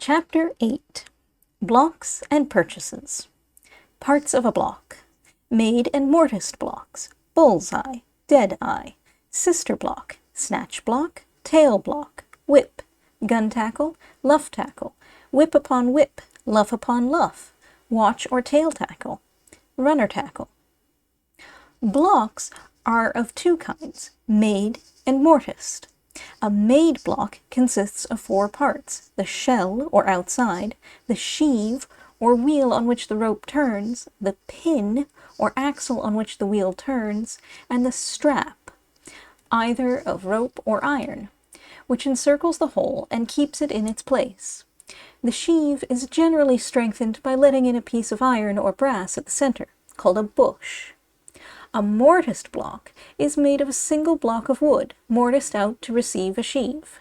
Chapter 8. Blocks and Purchases. Parts of a block. Made and mortised blocks. Bullseye, dead eye, sister block, snatch block, tail block, whip, gun tackle, luff tackle, whip upon whip, luff upon luff, watch or tail tackle, runner tackle. Blocks are of two kinds, made and mortised. A made block consists of four parts: the shell, or outside, the sheave, or wheel on which the rope turns, the pin, or axle on which the wheel turns, and the strap, either of rope or iron, which encircles the whole and keeps it in its place. The sheave is generally strengthened by letting in a piece of iron or brass at the center, called a bush. A mortised block is made of a single block of wood, mortised out to receive a sheave.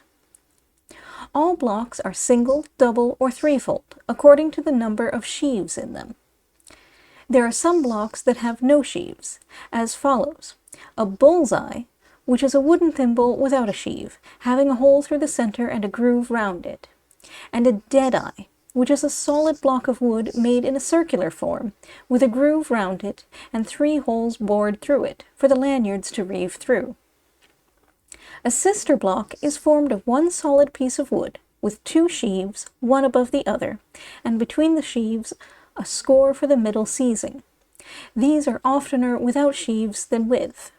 All blocks are single, double, or threefold, according to the number of sheaves in them. There are some blocks that have no sheaves, as follows: a bullseye, which is a wooden thimble without a sheave, having a hole through the center and a groove round it, and a dead-eye, which is a solid block of wood made in a circular form, with a groove round it and 3 holes bored through it, for the lanyards to reeve through. A sister block is formed of one solid piece of wood, with 2 sheaves, one above the other, and between the sheaves a score for the middle seizing. These are oftener without sheaves than with.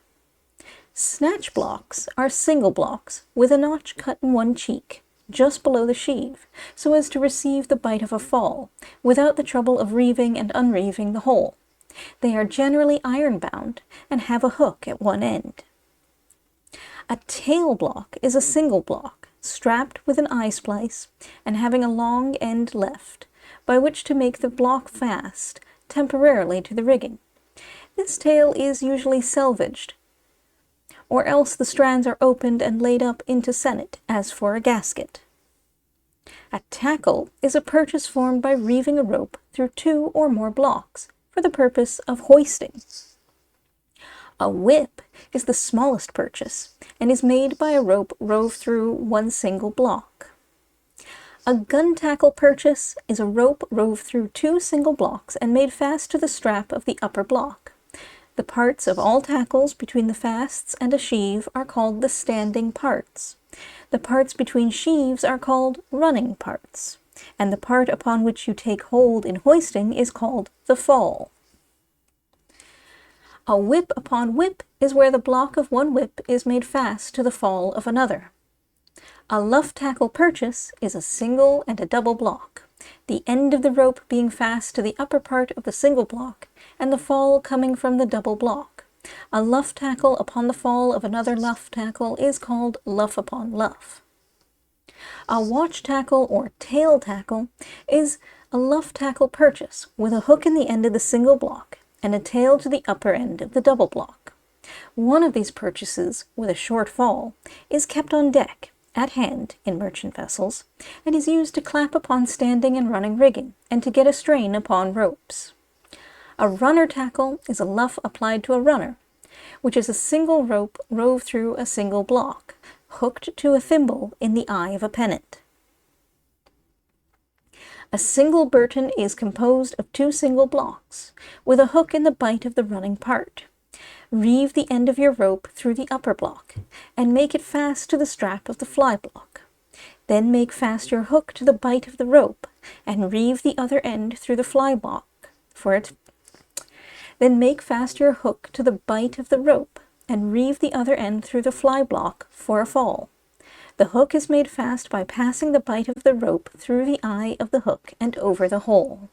Snatch blocks are single blocks, with a notch cut in one cheek, just below the sheave, so as to receive the bite of a fall, without the trouble of reeving and unreeving the whole. They are generally iron-bound, and have a hook at one end. A tail block is a single block, strapped with an eye-splice, and having a long end left, by which to make the block fast, temporarily to the rigging. This tail is usually selvaged, or else the strands are opened and laid up into sennet, as for a gasket. A tackle is a purchase formed by reeving a rope through 2 or more blocks, for the purpose of hoisting. A whip is the smallest purchase, and is made by a rope rove through one single block. A gun tackle purchase is a rope rove through 2 single blocks and made fast to the strap of the upper block. The parts of all tackles between the fasts and a sheave are called the standing parts. The parts between sheaves are called running parts, and the part upon which you take hold in hoisting is called the fall. A whip upon whip is where the block of one whip is made fast to the fall of another. A luff tackle purchase is a single and a double block, the end of the rope being fast to the upper part of the single block, and the fall coming from the double block. A luff tackle upon the fall of another luff tackle is called luff upon luff. A watch tackle or tail tackle is a luff tackle purchase, with a hook in the end of the single block, and a tail to the upper end of the double block. One of these purchases, with a short fall, is kept on deck, at hand, in merchant vessels, and is used to clap upon standing and running rigging, and to get a strain upon ropes. A runner tackle is a luff applied to a runner, which is a single rope rove through a single block, hooked to a thimble in the eye of a pennant. A single burton is composed of 2 single blocks, with a hook in the bite of the running part. Reeve the end of your rope through the upper block, and make it fast to the strap of the fly block. Then make fast your hook to the bite of the rope, and reeve the other end through the fly block Then make fast your hook to the bite of the rope, and reeve the other end through the fly block for a fall. The hook is made fast by passing the bite of the rope through the eye of the hook and over the hole.